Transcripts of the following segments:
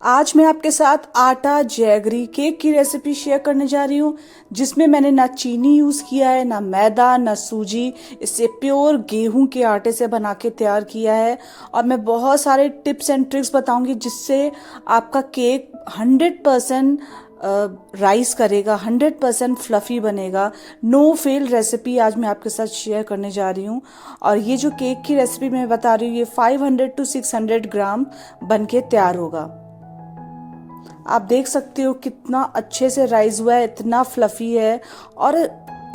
आज मैं आपके साथ आटा जैगरी केक की रेसिपी शेयर करने जा रही हूँ, जिसमें मैंने ना चीनी यूज़ किया है, ना मैदा, ना सूजी। इसे प्योर गेहूं के आटे से बना के तैयार किया है। और मैं बहुत सारे टिप्स एंड ट्रिक्स बताऊंगी, जिससे आपका केक 100% राइस करेगा, 100% फ्लफी बनेगा। नो फेल रेसिपी आज मैं आपके साथ शेयर करने जा रही हूँ। और ये जो केक की रेसिपी मैं बता रही हूँ, ये 500 to 600 ग्राम बन के तैयार होगा। आप देख सकते हो कितना अच्छे से राइज हुआ है, इतना फ्लफी है। और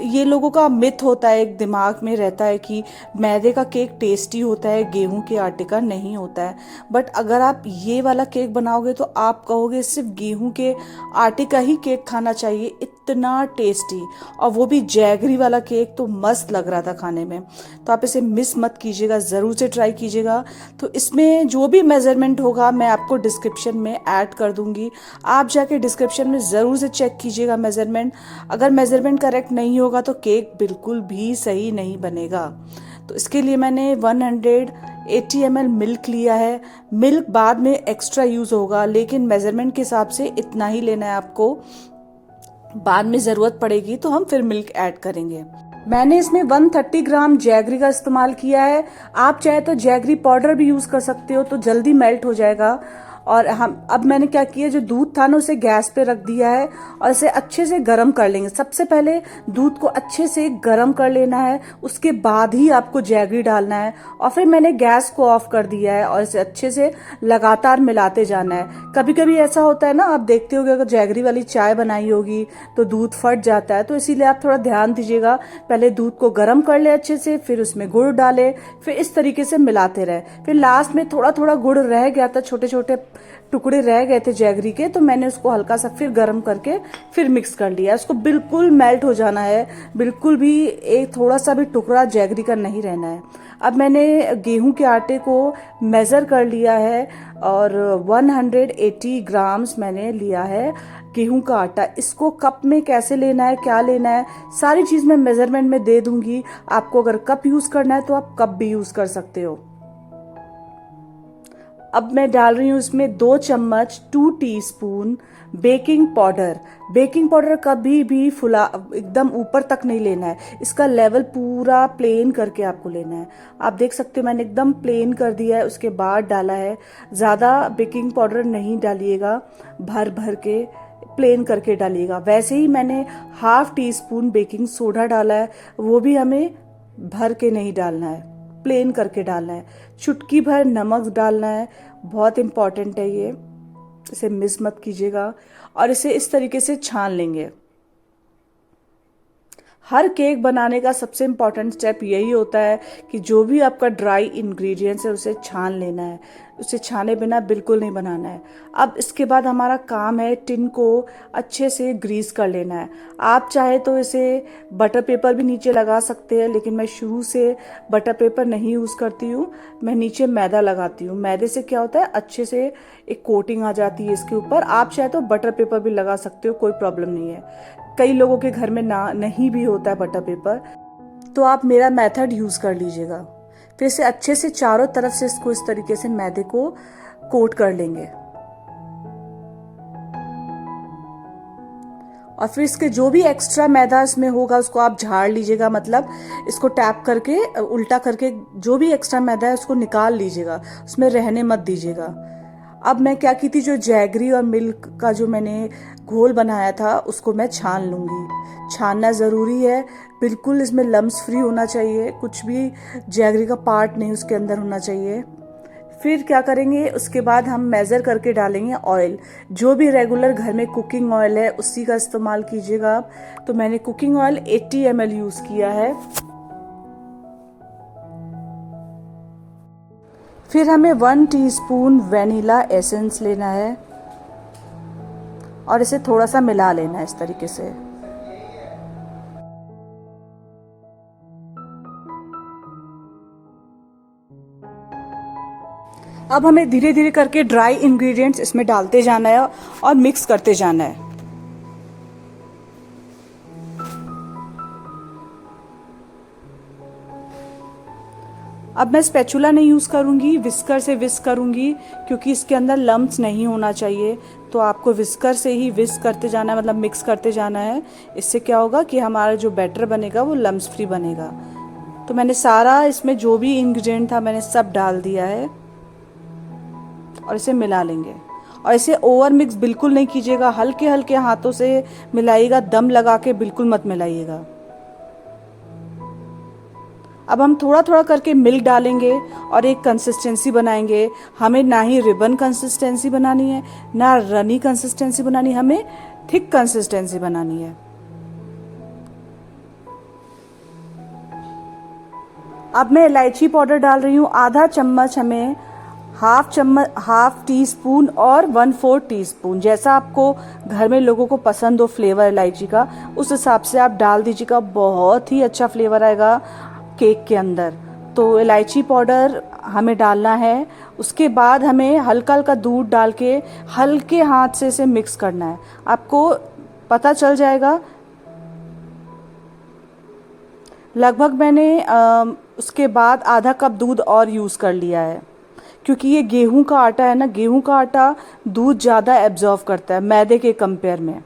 ये लोगों का मिथ होता है, एक दिमाग में रहता है कि मैदे का केक टेस्टी होता है, गेहूं के आटे का नहीं होता है। बट अगर आप ये वाला केक बनाओगे तो आप कहोगे सिर्फ गेहूं के आटे का ही केक खाना चाहिए, इतना टेस्टी। और वो भी जैगरी वाला केक तो मस्त लग रहा था खाने में। तो आप इसे मिस मत कीजिएगा, ज़रूर से ट्राई कीजिएगा। तो इसमें जो भी मेजरमेंट होगा मैं आपको डिस्क्रिप्शन में ऐड कर दूंगी। आप जाके डिस्क्रिप्शन में ज़रूर से चेक कीजिएगा मेजरमेंट। अगर मेजरमेंट करेक्ट नहीं होगा तो केक बिल्कुल भी सही नहीं बनेगा। तो इसके लिए मैंने 180 ml मिल्क लिया है। मिल्क बाद में एक्स्ट्रा यूज़ होगा, लेकिन मेजरमेंट के हिसाब से इतना ही लेना है आपको। बाद में ज़रूरत पड़ेगी तो हम फिर मिल्क ऐड करेंगे। मैंने इसमें 130 ग्राम जैगरी का इस्तेमाल किया है। आप चाहे तो जैगरी पाउडर भी यूज़ कर सकते हो, तो जल्दी मेल्ट हो जाएगा। और हम अब मैंने क्या किया, जो दूध था ना उसे गैस पे रख दिया है और इसे अच्छे से गर्म कर लेंगे। सबसे पहले दूध को अच्छे से गर्म कर लेना है, उसके बाद ही आपको जैगरी डालना है। और फिर मैंने गैस को ऑफ कर दिया है और इसे अच्छे से लगातार मिलाते जाना है। कभी कभी ऐसा होता है ना, आप देखते होगे अगर जैगरी वाली चाय बनाई होगी तो दूध फट जाता है, तो इसीलिए आप थोड़ा ध्यान दीजिएगा। पहले दूध को गर्म कर ले अच्छे से, फिर उसमें गुड़ डाले, फिर इस तरीके से मिलाते रहे। फिर लास्ट में थोड़ा थोड़ा गुड़ रह गया था, छोटे छोटे टुकड़े रह गए थे जैगरी के, तो मैंने उसको हल्का सा फिर गर्म करके फिर मिक्स कर लिया। उसको बिल्कुल मेल्ट हो जाना है, बिल्कुल भी एक थोड़ा सा भी टुकड़ा जैगरी का नहीं रहना है। अब मैंने गेहूं के आटे को मेज़र कर लिया है और 180 ग्राम्स मैंने लिया है गेहूं का आटा। इसको कप में कैसे लेना है, क्या लेना है, सारी चीज़ मैं मेजरमेंट में दे दूंगी आपको। अगर कप यूज़ करना है तो आप कप भी यूज़ कर सकते हो। अब मैं डाल रही हूँ इसमें 2 चम्मच 2 teaspoon baking powder. Baking powder कभी भी फुला एकदम ऊपर तक नहीं लेना है, इसका लेवल पूरा प्लेन करके आपको लेना है। आप देख सकते हो मैंने एकदम प्लेन कर दिया है, उसके बाद डाला है। ज़्यादा बेकिंग पाउडर नहीं डालिएगा, भर भर के प्लेन करके डालिएगा। वैसे ही मैंने ½ टीस्पून बेकिंग सोडा डाला है, वो भी हमें भर के नहीं डालना है, प्लेन करके डालना है। चुटकी भर नमक डालना है, बहुत इंपॉर्टेंट है ये, इसे मिस मत कीजिएगा। और इसे इस तरीके से छान लेंगे। हर केक बनाने का सबसे इम्पॉर्टेंट स्टेप यही होता है कि जो भी आपका ड्राई इंग्रेडिएंट्स है उसे छान लेना है, उसे छाने बिना बिल्कुल नहीं बनाना है। अब इसके बाद हमारा काम है टिन को अच्छे से ग्रीस कर लेना है। आप चाहे तो इसे बटर पेपर भी नीचे लगा सकते हैं, लेकिन मैं शुरू से बटर पेपर नहीं यूज़ करती हूँ, मैं नीचे मैदा लगाती हूँ। मैदे से क्या होता है, अच्छे से एक कोटिंग आ जाती है इसके ऊपर। आप चाहे तो बटर पेपर भी लगा सकते हो, कोई प्रॉब्लम नहीं है। कई लोगों के घर में ना नहीं भी होता है बटर पेपर, तो आप मेरा मेथड यूज़ कर लीजिएगा। फिर इसे अच्छे से चारों तरफ से इसको इस तरीके से मैदे को कोट कर लेंगे। और फिर इसके जो भी एक्स्ट्रा मैदा इसमें होगा उसको आप झाड़ लीजिएगा, मतलब इसको टैप करके उल्टा करके जो भी एक्स्ट्रा मैदा है उसको निकाल लीजिएगा, उसमें रहने मत दीजिएगा। अब मैं क्या की थी, जो जैगरी और मिल्क का जो मैंने घोल बनाया था उसको मैं छान लूँगी। छानना ज़रूरी है, बिल्कुल इसमें लम्स फ्री होना चाहिए, कुछ भी जैगरी का पार्ट नहीं उसके अंदर होना चाहिए। फिर क्या करेंगे, उसके बाद हम मेज़र करके डालेंगे ऑयल। जो भी रेगुलर घर में कुकिंग ऑयल है उसी का इस्तेमाल कीजिएगा आप। तो मैंने कुकिंग ऑयल 80 ml यूज़ किया है। फिर हमें 1 टीस्पून वेनिला एसेंस लेना है और इसे थोड़ा सा मिला लेना है इस तरीके से। अब हमें धीरे धीरे करके ड्राई इंग्रेडिएंट्स इसमें डालते जाना है और मिक्स करते जाना है। अब मैं स्पैचुला नहीं यूज़ करूँगी, विस्कर से विस्क करूँगी, क्योंकि इसके अंदर लम्प्स नहीं होना चाहिए। तो आपको विस्कर से ही विस्क करते जाना है, मतलब मिक्स करते जाना है। इससे क्या होगा कि हमारा जो बैटर बनेगा वो लम्प्स फ्री बनेगा। तो मैंने सारा इसमें जो भी इंग्रेडिएंट था मैंने सब डाल दिया है और इसे मिला लेंगे। और इसे ओवर मिक्स बिल्कुल नहीं कीजिएगा, हल्के हल्के हाथों से मिलाइएगा, दम लगा के बिल्कुल मत मिलाइएगा। अब हम थोड़ा थोड़ा करके मिल्क डालेंगे और एक कंसिस्टेंसी बनाएंगे। हमें ना ही रिबन कंसिस्टेंसी बनानी है, ना रनी कंसिस्टेंसी बनानी है, हमें थिक कंसिस्टेंसी बनानी है। अब मैं इलायची पाउडर डाल रही हूँ, आधा चम्मच, हमें हाफ टी स्पून और 1/4 टीस्पून, जैसा आपको घर में लोगों को पसंद हो फ्लेवर इलायची का, उस हिसाब से आप डाल दीजिएगा। बहुत ही अच्छा फ्लेवर आएगा केक के अंदर। तो इलायची पाउडर हमें डालना है। उसके बाद हमें हल्का हल्का दूध डाल के हल्के हाथ से इसे मिक्स करना है। आपको पता चल जाएगा। लगभग मैंने उसके बाद आधा कप दूध और यूज़ कर लिया है, क्योंकि ये गेहूं का आटा है ना, गेहूं का आटा दूध ज़्यादा एब्जॉर्व करता है मैदे के कंपेयर में।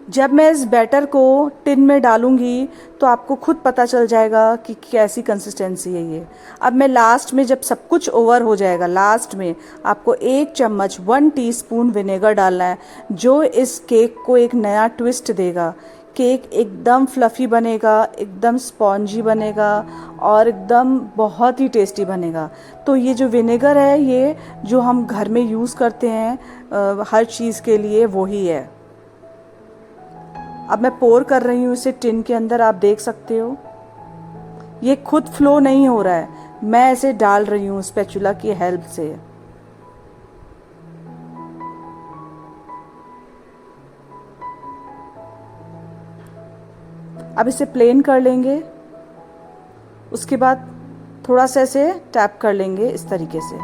जब मैं इस बैटर को टिन में डालूंगी तो आपको खुद पता चल जाएगा कि कैसी कंसिस्टेंसी है ये। अब मैं लास्ट में जब सब कुछ ओवर हो जाएगा, लास्ट में आपको 1 चम्मच 1 टीस्पून विनेगर डालना है, जो इस केक को एक नया ट्विस्ट देगा। केक एकदम फ्लफ़ी बनेगा, एकदम स्पॉन्जी बनेगा और एकदम बहुत ही टेस्टी बनेगा। तो ये जो विनेगर है, ये जो हम घर में यूज़ करते हैं हर चीज़ के लिए, वही है। अब मैं पोर कर रही हूँ इसे टिन के अंदर, आप देख सकते हो ये खुद फ्लो नहीं हो रहा है, मैं इसे डाल रही हूँ स्पैचुला की हेल्प से। अब इसे प्लेन कर लेंगे, उसके बाद थोड़ा सा इसे टैप कर लेंगे इस तरीके से,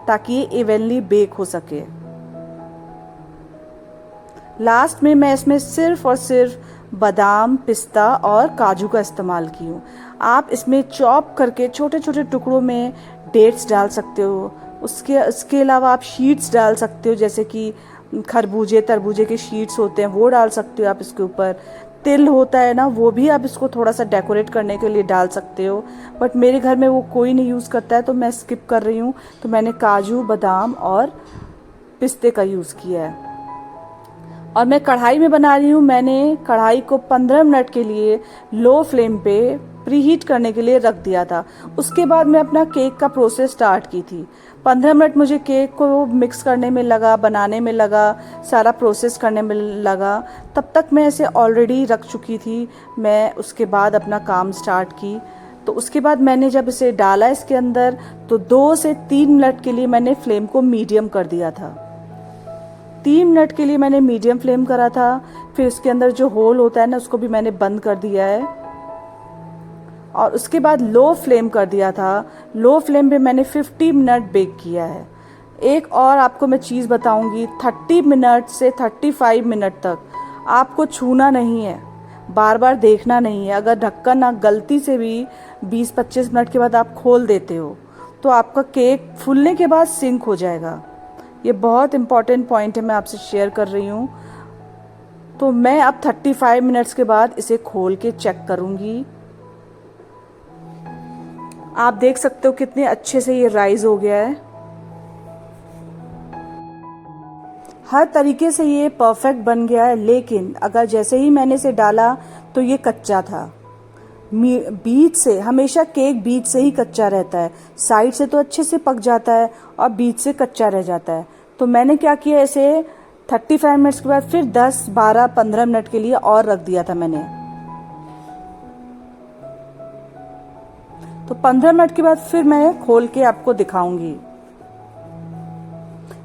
ताकि ये इवनली बेक हो सके। लास्ट में मैं इसमें सिर्फ और सिर्फ बादाम, पिस्ता और काजू का इस्तेमाल की हूँ। आप इसमें चॉप करके छोटे छोटे टुकड़ों में डेट्स डाल सकते हो। उसके अलावा आप शीट्स डाल सकते हो, जैसे कि खरबूजे तरबूजे के शीट्स होते हैं, वो डाल सकते हो आप इसके ऊपर। तिल होता है ना, वो भी आप इसको थोड़ा सा डेकोरेट करने के लिए डाल सकते हो, बट मेरे घर में वो कोई नहीं यूज़ करता है तो मैं स्किप कर रही हूँ। तो मैंने काजू, बादाम और पिस्ते का यूज़ किया है। और मैं कढ़ाई में बना रही हूँ। मैंने कढ़ाई को 15 मिनट के लिए लो फ्लेम पे प्रीहीट करने के लिए रख दिया था। उसके बाद मैं अपना केक का प्रोसेस स्टार्ट की थी। 15 मिनट मुझे केक को मिक्स करने में लगा, बनाने में लगा, सारा प्रोसेस करने में लगा। तब तक मैं इसे ऑलरेडी रख चुकी थी। मैं उसके बाद अपना काम स्टार्ट की। तो उसके बाद मैंने जब इसे डाला इसके अंदर, तो 2 से 3 मिनट के लिए मैंने फ्लेम को मीडियम कर दिया था। 3 मिनट के लिए मैंने मीडियम फ्लेम करा था। फिर इसके अंदर जो होल होता है ना, उसको भी मैंने बंद कर दिया है और उसके बाद लो फ्लेम कर दिया था। लो फ्लेम पे मैंने 50 मिनट बेक किया है। एक और आपको मैं चीज़ बताऊंगी, 30 मिनट से 35 मिनट तक आपको छूना नहीं है, बार बार देखना नहीं है। अगर ढक्कन ना गलती से भी 20-25 मिनट के बाद आप खोल देते हो तो आपका केक फूलने के बाद सिंक हो जाएगा। ये बहुत इंपॉर्टेंट पॉइंट है, मैं आपसे शेयर कर रही हूँ। तो मैं अब 35 मिनट्स के बाद इसे खोल के चेक करूँगी। आप देख सकते हो कितने अच्छे से ये राइज हो गया है। हर तरीके से ये परफेक्ट बन गया है, लेकिन अगर जैसे ही मैंने इसे डाला तो ये कच्चा था। बीच से, हमेशा केक बीच से ही कच्चा रहता है, साइड से तो अच्छे से पक जाता है और बीच से कच्चा रह जाता है। तो मैंने क्या किया, इसे 35 मिनट्स के बाद फिर 10, 12, 15 मिनट के लिए और रख दिया था मैंने। तो 15 मिनट के बाद फिर मैं खोल के आपको दिखाऊंगी।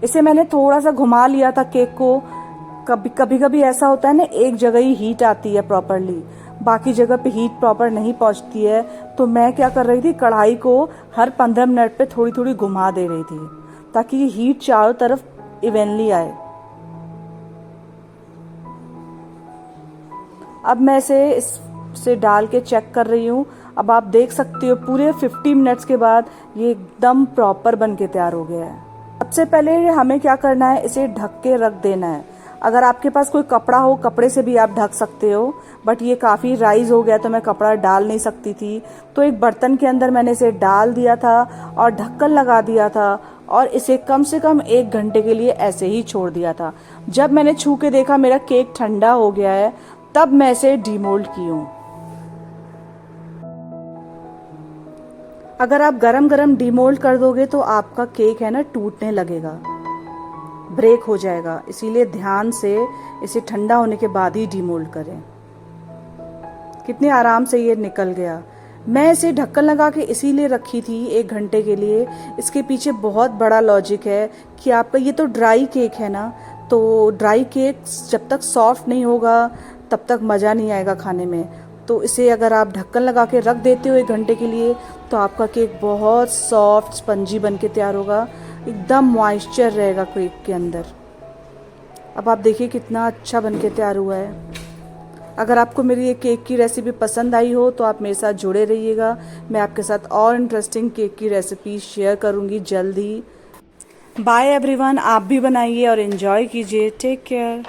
इसे मैंने थोड़ा सा घुमा लिया था केक को। कभी कभी ऐसा होता है ना, एक जगह ही हीट आती है प्रॉपरली, बाकी जगह पे हीट प्रॉपर नहीं पहुंचती है। तो मैं क्या कर रही थी, कढ़ाई को हर 15 मिनट पे थोड़ी थोड़ी घुमा दे रही थी, ताकि हीट चारों तरफ इवनली आए। अब मैं इसे डाल के चेक कर रही हूँ। अब आप देख सकते हो पूरे 50 मिनट्स के बाद ये एकदम प्रॉपर बन के तैयार हो गया है। सबसे पहले हमें क्या करना है, इसे ढक के रख देना है। अगर आपके पास कोई कपड़ा हो, कपड़े से भी आप ढक सकते हो, बट ये काफ़ी राइज हो गया तो मैं कपड़ा डाल नहीं सकती थी। तो एक बर्तन के अंदर मैंने इसे डाल दिया था और ढक्कन लगा दिया था और इसे कम से कम 1 घंटे के लिए ऐसे ही छोड़ दिया था। जब मैंने छू के देखा मेरा केक ठंडा हो गया है, तब मैं इसे डीमोल्ड की हूँ। अगर आप गरम गरम डीमोल्ड कर दोगे तो आपका केक है ना टूटने लगेगा, ब्रेक हो जाएगा। इसीलिए ध्यान से इसे ठंडा होने के बाद ही डीमोल्ड करें। कितने आराम से ये निकल गया। मैं इसे ढक्कन लगा के इसीलिए रखी थी 1 घंटे के लिए। इसके पीछे बहुत बड़ा लॉजिक है कि आपका ये तो ड्राई केक है ना, तो ड्राई केक जब तक सॉफ्ट नहीं होगा तब तक मज़ा नहीं आएगा खाने में। तो इसे अगर आप ढक्कन लगा के रख देते हो 1 घंटे के लिए तो आपका केक बहुत सॉफ्ट स्पंजी बन के तैयार होगा, एकदम मॉइस्चर रहेगा केक के अंदर। अब आप देखिए कितना अच्छा बन के तैयार हुआ है। अगर आपको मेरी ये केक की रेसिपी पसंद आई हो तो आप मेरे साथ जुड़े रहिएगा। मैं आपके साथ और इंटरेस्टिंग केक की रेसिपी शेयर करूँगी जल्द ही। बाय एवरीवन, आप भी बनाइए और एंजॉय कीजिए। Take care.